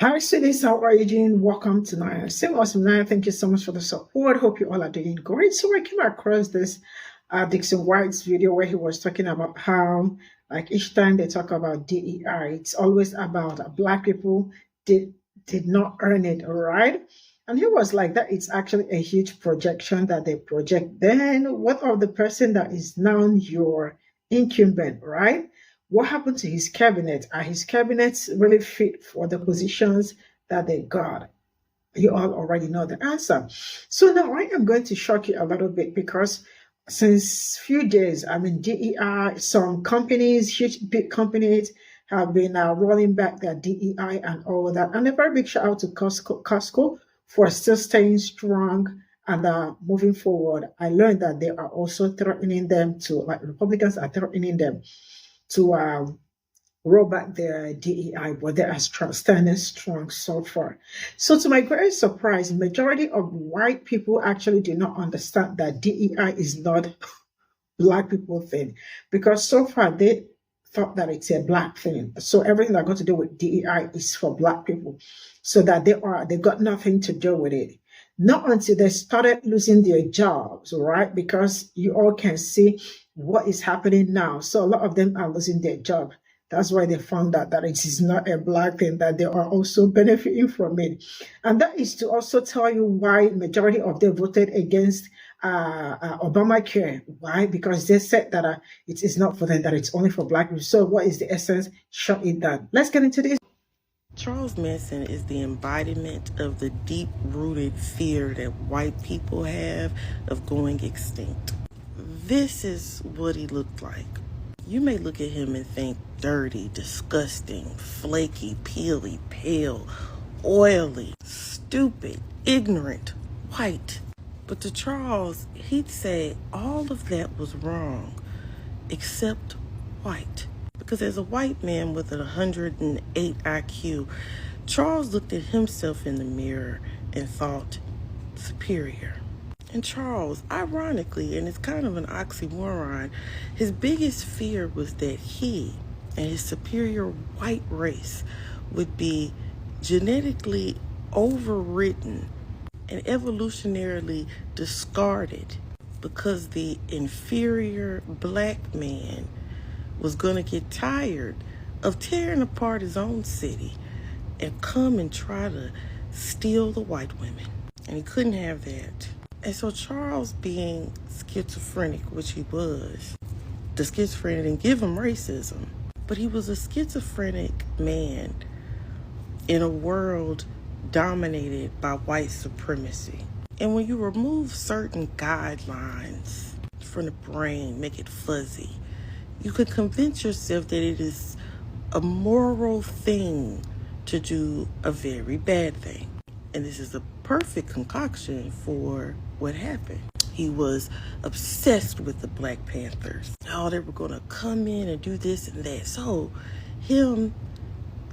Hi, students. How are you doing? Welcome to Naya. Same awesome Naya. Thank you so much for the support. Hope you all are doing great. So I came across this Dixon White's video where he was talking about how, like, each time they talk about DEI, it's always about Black people did not earn it, all right? And he was like that. It's actually a huge projection that they project. Then what of the person that is now your incumbent, right? What happened to his cabinet? Are his cabinets really fit for the positions that they got? You all already know the answer. So now I am going to shock you a little bit because since few days, I mean, DEI, some companies, huge big companies have been rolling back their DEI and all of that. And a very big shout out to Costco for still staying strong and moving forward. I learned that they are also threatening them to, like Republicans are threatening them to roll back their DEI, but they are standing strong so far. So to my great surprise, majority of white people actually do not understand that DEI is not Black people thing, because so far they thought that it's a Black thing. So everything that got to do with DEI is for Black people, so that they got nothing to do with it. Not until they started losing their jobs, right? Because you all can see what is happening now. So a lot of them are losing their job. That's why they found out that it is not a Black thing, that they are also benefiting from it. And that is to also tell you why majority of them voted against Obamacare. Why? Because they said that it is not for them, that it's only for Black people. So what is the essence? Shut it down. Let's get into this. Charles Manson is the embodiment of the deep-rooted fear that white people have of going extinct. This is what he looked like. You may look at him and think dirty, disgusting, flaky, peely, pale, oily, stupid, ignorant, white. But to Charles, he'd say all of that was wrong, except white. Because as a white man with an 108 IQ, Charles looked at himself in the mirror and thought superior. And Charles, ironically, and it's kind of an oxymoron, his biggest fear was that he and his superior white race would be genetically overwritten and evolutionarily discarded because the inferior Black man was going to get tired of tearing apart his own city and come and try to steal the white women. And he couldn't have that. And so Charles, being schizophrenic, which he was, the schizophrenia didn't give him racism, but he was a schizophrenic man in a world dominated by white supremacy. And when you remove certain guidelines from the brain, make it fuzzy, you can convince yourself that it is a moral thing to do a very bad thing. And this is a perfect concoction for what happened. He was obsessed with the Black Panthers. Oh, they were going to come in and do this and that. So him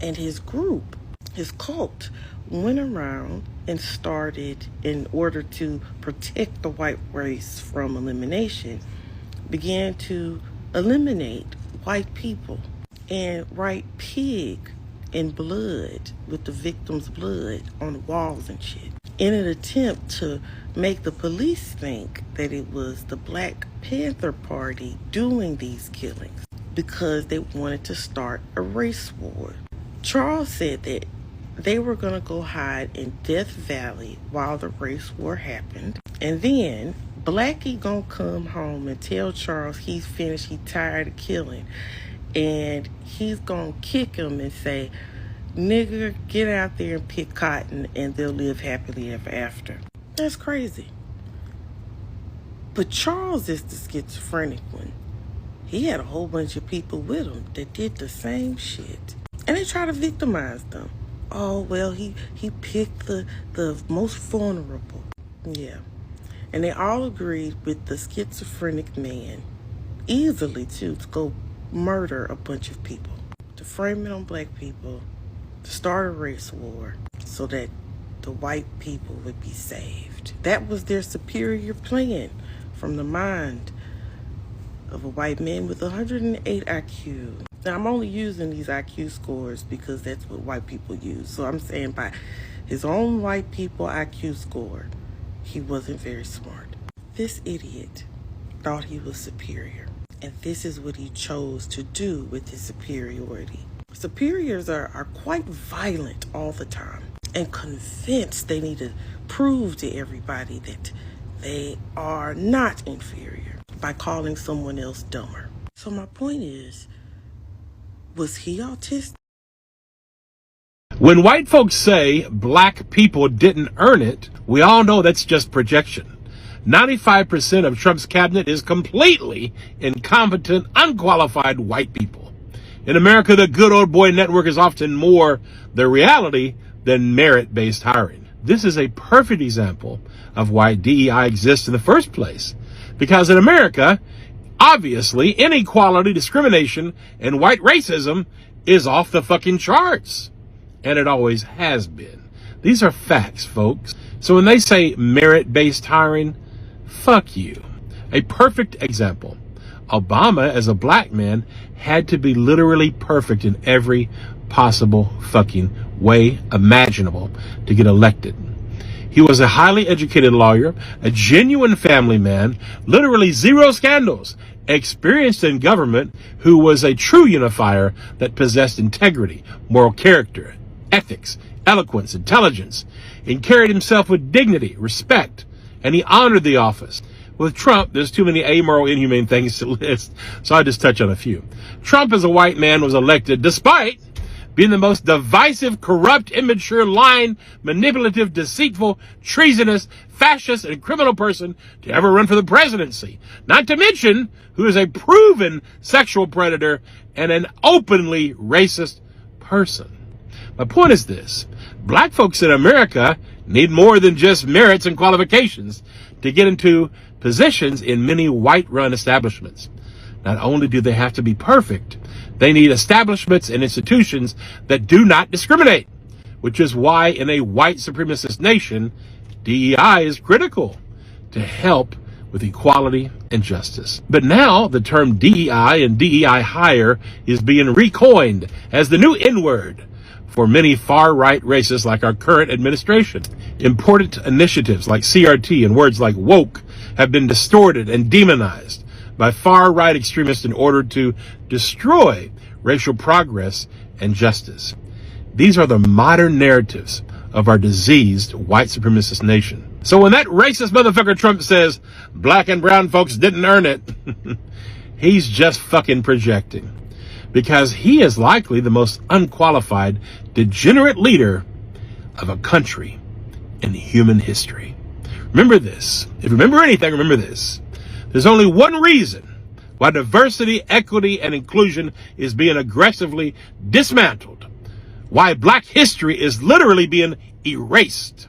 and his group, his cult, went around and started, in order to protect the white race from elimination, began to eliminate white people and write pig in blood with the victim's blood on the walls and shit, in an attempt to make the police think that it was the Black Panther Party doing these killings because they wanted to start a race war. Charles said that they were going to go hide in Death Valley while the race war happened, and then Blackie gonna come home and tell Charles he's finished, he's tired of killing, and he's gonna kick him and say, nigger, get out there and pick cotton and they'll live happily ever after. That's crazy. But Charles is the schizophrenic one. He had a whole bunch of people with him that did the same shit. And they try to victimize them. Oh, well, he picked the most vulnerable. Yeah. And they all agreed with the schizophrenic man, easily too, to go murder a bunch of people, to frame it on Black people, to start a race war so that the white people would be saved. That was their superior plan from the mind of a white man with 108 IQ. Now, I'm only using these IQ scores because that's what white people use. So I'm saying by his own white people IQ score, he wasn't very smart. This idiot thought he was superior. And this is what he chose to do with his superiority. Superiors are quite violent all the time and convinced they need to prove to everybody that they are not inferior by calling someone else dumber. So my point is, was he autistic? When white folks say black people didn't earn it, we all know that's just projection. 95% of Trump's cabinet is completely incompetent, unqualified white people. In America, the good old boy network is often more the reality than merit-based hiring. This is a perfect example of why DEI exists in the first place. Because in America, obviously, inequality, discrimination, and white racism is off the fucking charts. And it always has been. These are facts, folks. So when they say merit-based hiring, fuck you. A perfect example. Obama, as a black man, had to be literally perfect in every possible fucking way imaginable to get elected. He was a highly educated lawyer, a genuine family man, literally zero scandals, experienced in government, who was a true unifier that possessed integrity, moral character, ethics, eloquence, intelligence, and carried himself with dignity, respect, and he honored the office. With Trump, there's too many amoral, inhumane things to list, so I'll just touch on a few. Trump, as a white man, was elected despite being the most divisive, corrupt, immature, lying, manipulative, deceitful, treasonous, fascist, and criminal person to ever run for the presidency. Not to mention, who is a proven sexual predator and an openly racist person. My point is this: black folks in America need more than just merits and qualifications to get into positions in many white-run establishments. Not only do they have to be perfect, they need establishments and institutions that do not discriminate, which is why in a white supremacist nation, DEI is critical to help with equality and justice. But now the term DEI and DEI hire is being recoined as the new N-word for many far-right racists like our current administration. Important initiatives like CRT and words like woke have been distorted and demonized by far-right extremists in order to destroy racial progress and justice. These are the modern narratives of our diseased white supremacist nation. So when that racist motherfucker Trump says black and brown folks didn't earn it, he's just fucking projecting. Because he is likely the most unqualified, degenerate leader of a country in human history. Remember this. If you remember anything, remember this. There's only one reason why diversity, equity, and inclusion is being aggressively dismantled, why black history is literally being erased,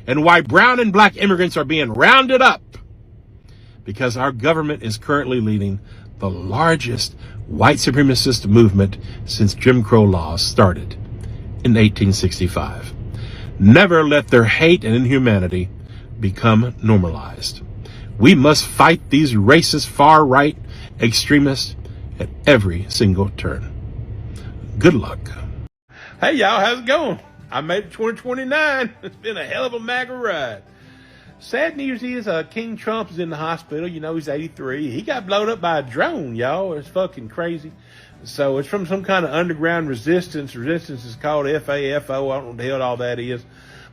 and why brown and black immigrants are being rounded up. Because our government is currently leading the largest white supremacist movement since Jim Crow laws started in 1865. Never let their hate and inhumanity become normalized. We must fight these racist far-right extremists at every single turn. Good luck. Hey y'all, how's it going? I made it 2029. It's been a hell of a MAGA ride. Sad news is King Trump is in the hospital. You know, he's 83. He got blown up by a drone, y'all. It's fucking crazy. So it's from some kind of underground resistance. Resistance is called FAFO. I don't know what the hell all that is.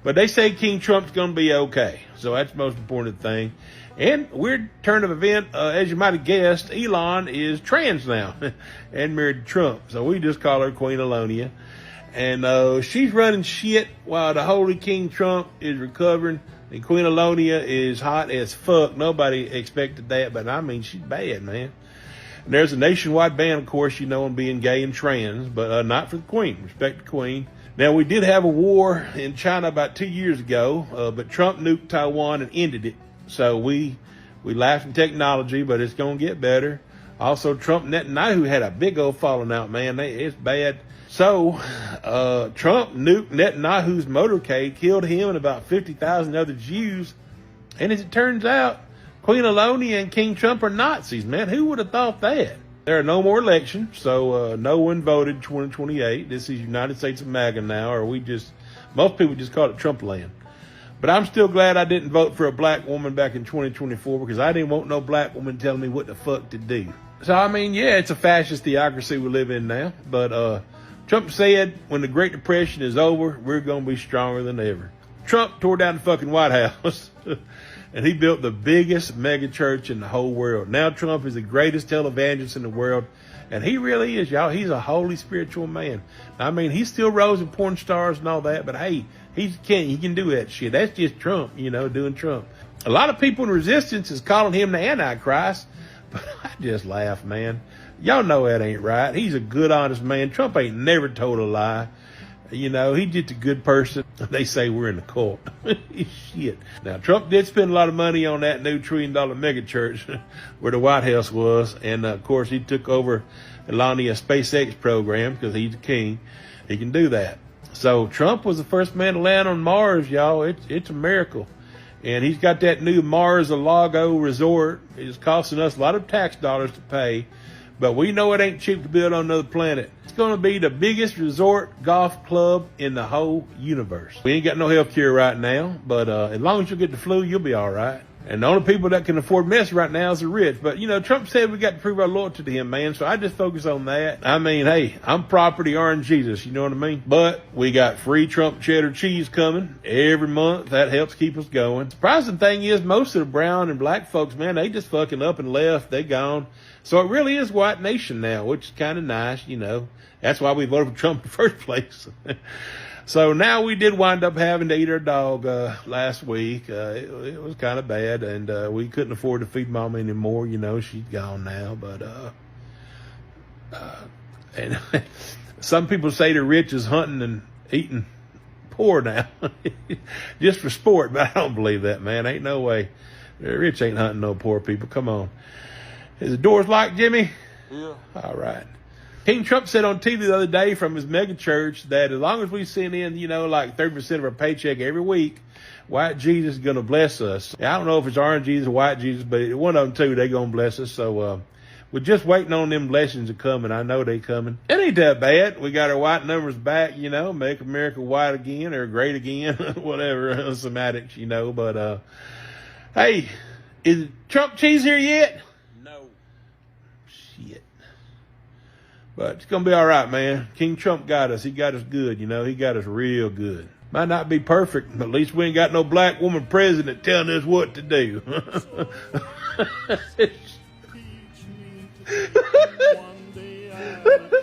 But they say King Trump's going to be okay. So that's the most important thing. And weird turn of event, as you might have guessed, Elon is trans now and married to Trump. So we just call her Queen Alonia. And she's running shit while the holy King Trump is recovering. And Queen Alonia is hot as fuck. Nobody expected that, but I mean, she's bad, man. And there's a nationwide ban, of course, you know, on being gay and trans, but not for the Queen. Respect the Queen. Now, we did have a war in China about 2 years ago, but Trump nuked Taiwan and ended it. So we laughed in technology, but it's going to get better. Also, Trump and Netanyahu had a big old falling out, man. It's bad. So, Trump nuked Netanyahu's motorcade, killed him and about 50,000 other Jews. And as it turns out, Queen Alonia and King Trump are Nazis, man. Who would have thought that? There are no more elections, so no one voted 2028. This is United States of MAGA now, or most people just call it Trump land. But I'm still glad I didn't vote for a black woman back in 2024 because I didn't want no black woman telling me what the fuck to do. So, I mean, yeah, it's a fascist theocracy we live in now. But Trump said when the Great Depression is over, we're going to be stronger than ever. Trump tore down the fucking White House and he built the biggest mega church in the whole world. Now Trump is the greatest televangelist in the world. And he really is, y'all. He's a holy spiritual man. I mean, he still rose in porn stars and all that, but hey, he can do that shit. That's just Trump, doing Trump. A lot of people in resistance is calling him the Antichrist, but I just laugh, man. Y'all know that ain't right. He's a good, honest man. Trump ain't never told a lie. He's just a good person. They say we're in the cult. Shit. Now, Trump did spend a lot of money on that new $1 trillion mega church where the White House was. And, of course, he took over Elon Musk's SpaceX program because he's the king. He can do that. So Trump was the first man to land on Mars, y'all. It's a miracle. And he's got that new Mars-a-Lago resort. It's costing us a lot of tax dollars to pay. But we know it ain't cheap to build on another planet. It's going to be the biggest resort golf club in the whole universe. We ain't got no health care right now, but as long as you get the flu, you'll be all right. And the only people that can afford mess right now is the rich. But, Trump said we got to prove our loyalty to him, man. So I just focus on that. I mean, hey, I'm property orange Jesus, you know what I mean? But we got free Trump cheddar cheese coming every month. That helps keep us going. Surprising thing is most of the brown and black folks, man, they just fucking up and left. They gone. So it really is white nation now, which is kind of nice, That's why we voted for Trump in the first place. So now we did wind up having to eat our dog last week. It was kind of bad, and we couldn't afford to feed Mama anymore. She's gone now. But and some people say the rich is hunting and eating poor now, just for sport. But I don't believe that, man. Ain't no way. The rich ain't hunting no poor people. Come on. Is the doors locked, Jimmy? Yeah. All right. King Trump said on TV the other day from his mega church that as long as we send in, like 30% of our paycheck every week, white Jesus is going to bless us. I don't know if it's orange Jesus or white Jesus, but one of them two, they going to bless us. So we're just waiting on them blessings to come, and I know they coming. It ain't that bad. We got our white numbers back, make America white again or great again, whatever, semantics, But hey, is Trump cheese here yet? No. Shit. But it's going to be all right, man. King Trump got us. He got us good, He got us real good. Might not be perfect, but at least we ain't got no black woman president telling us what to do.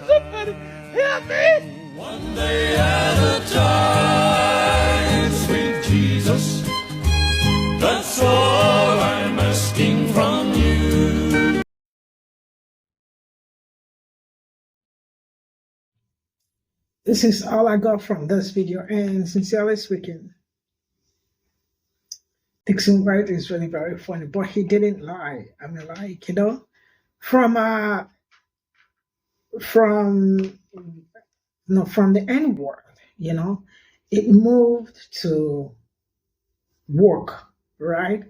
Somebody help me. One day at a time, sweet Jesus. That's all I'm asking from you. This is all I got from this video, and sincerely speaking, Dixon White is really very funny, but he didn't lie. I mean, from the N word, it moved to work, right?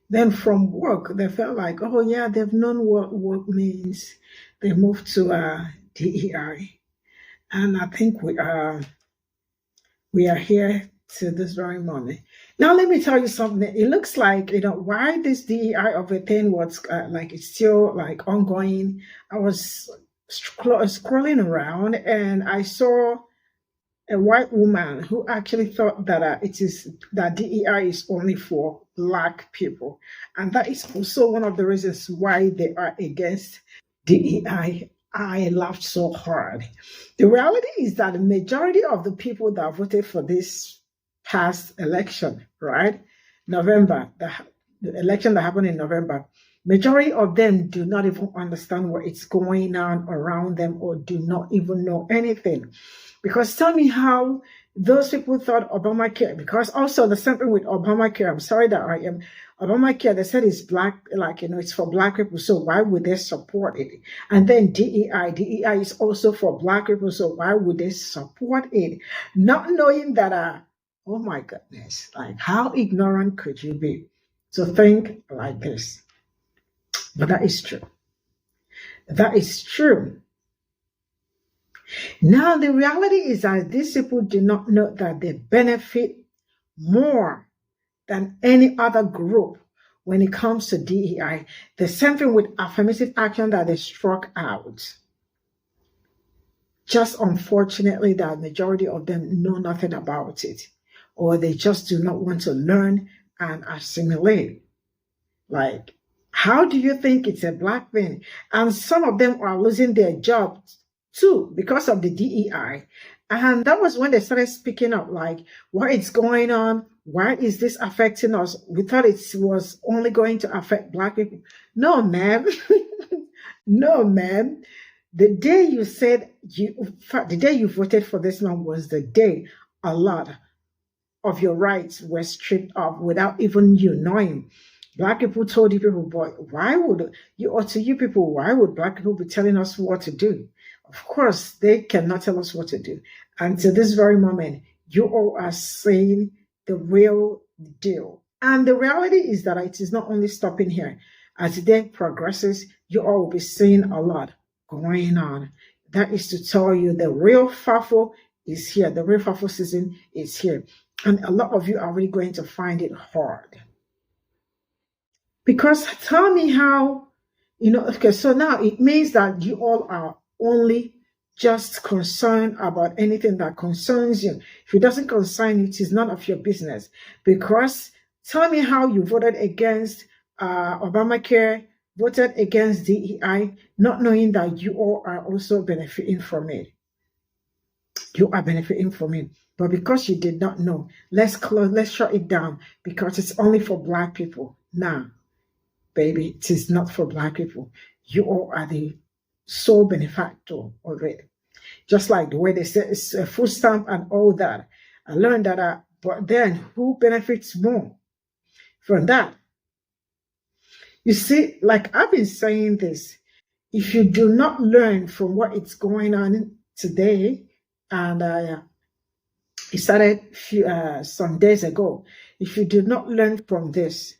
Then from work, they felt like, oh yeah, they've known what work means. They moved to DEI. And I think we are here to this very moment. Now, let me tell you something. It looks like, why this DEI of a thing was it's still like ongoing. I was scrolling around and I saw a white woman who actually thought that that DEI is only for Black people. And that is also one of the reasons why they are against DEI. I laughed so hard. The reality is that the majority of the people that voted for this past election, right, November, the election that happened in November, majority of them do not even understand what is going on around them or do not even know anything. Because tell me how those people thought Obamacare, because also the same thing with Obamacare, I'm sorry that I am, Obamacare, they said it's black, it's for Black people, so why would they support it? And then DEI is also for Black people, so why would they support it? Not knowing that, oh my goodness, like how ignorant could you be to think like this? But that is true. That is true. Now, the reality is that these people do not know that they benefit more than any other group when it comes to DEI. The same thing with affirmative action that they struck out. Just unfortunately, the majority of them know nothing about it, or they just do not want to learn and assimilate. Like, how do you think it's a black thing? And some of them are losing their jobs too because of the DEI. And that was when they started speaking up, like, what is going on? Why is this affecting us? We thought it was only going to affect black people. No, ma'am. No, ma'am. The day you said the day you voted for this man was the day a lot of your rights were stripped off without even you knowing. Black people told you people, boy, why would you, or to you people, why would black people be telling us what to do? Of course, they cannot tell us what to do. And to this very moment, you all are saying the real deal. And the reality is that it is not only stopping here. As the day progresses, you all will be seeing a lot going on. That is to tell you the real FAFO is here. The real FAFO season is here. And a lot of you are really going to find it hard. Because tell me how, okay, so now it means that you all are only just concerned about anything that concerns you. If it doesn't concern you, it is none of your business. Because tell me how you voted against Obamacare, voted against DEI, not knowing that you all are also benefiting from it. You are benefiting from it. But because you did not know, let's shut it down because it's only for black people. Now, baby, it is not for black people. You all are the sole benefactor of it. Just like the way they say it's a food stamp and all that. I learned that, but then who benefits more from that? You see, like I've been saying this, if you do not learn from what is going on today, and it started some days ago, if you do not learn from this,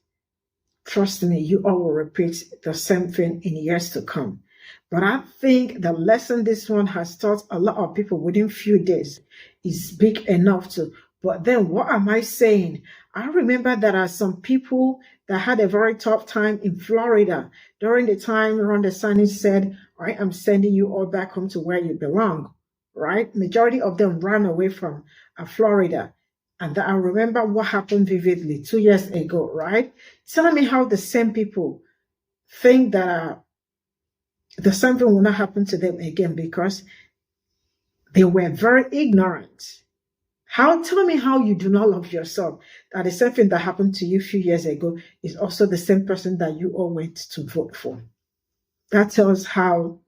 trust me, you all will repeat the same thing in years to come. But I think the lesson this one has taught a lot of people within few days is big enough to. But then what am I saying? I remember there are some people that had a very tough time in Florida during the time Ron DeSantis said, I am sending you all back home to where you belong, right? Majority of them ran away from Florida. And I remember what happened vividly 2 years ago, right? Tell me how the same people think that the same thing will not happen to them again because they were very ignorant. Tell me how you do not love yourself, that the same thing that happened to you a few years ago is also the same person that you all went to vote for. That tells how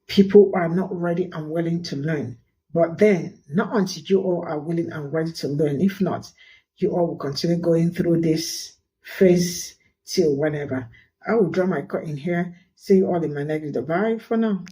people are not ready and willing to learn. But then, not until you all are willing and ready to learn. If not, you all will continue going through this phase till whenever. I will draw my cut in here. See you all in my next video. Bye for now.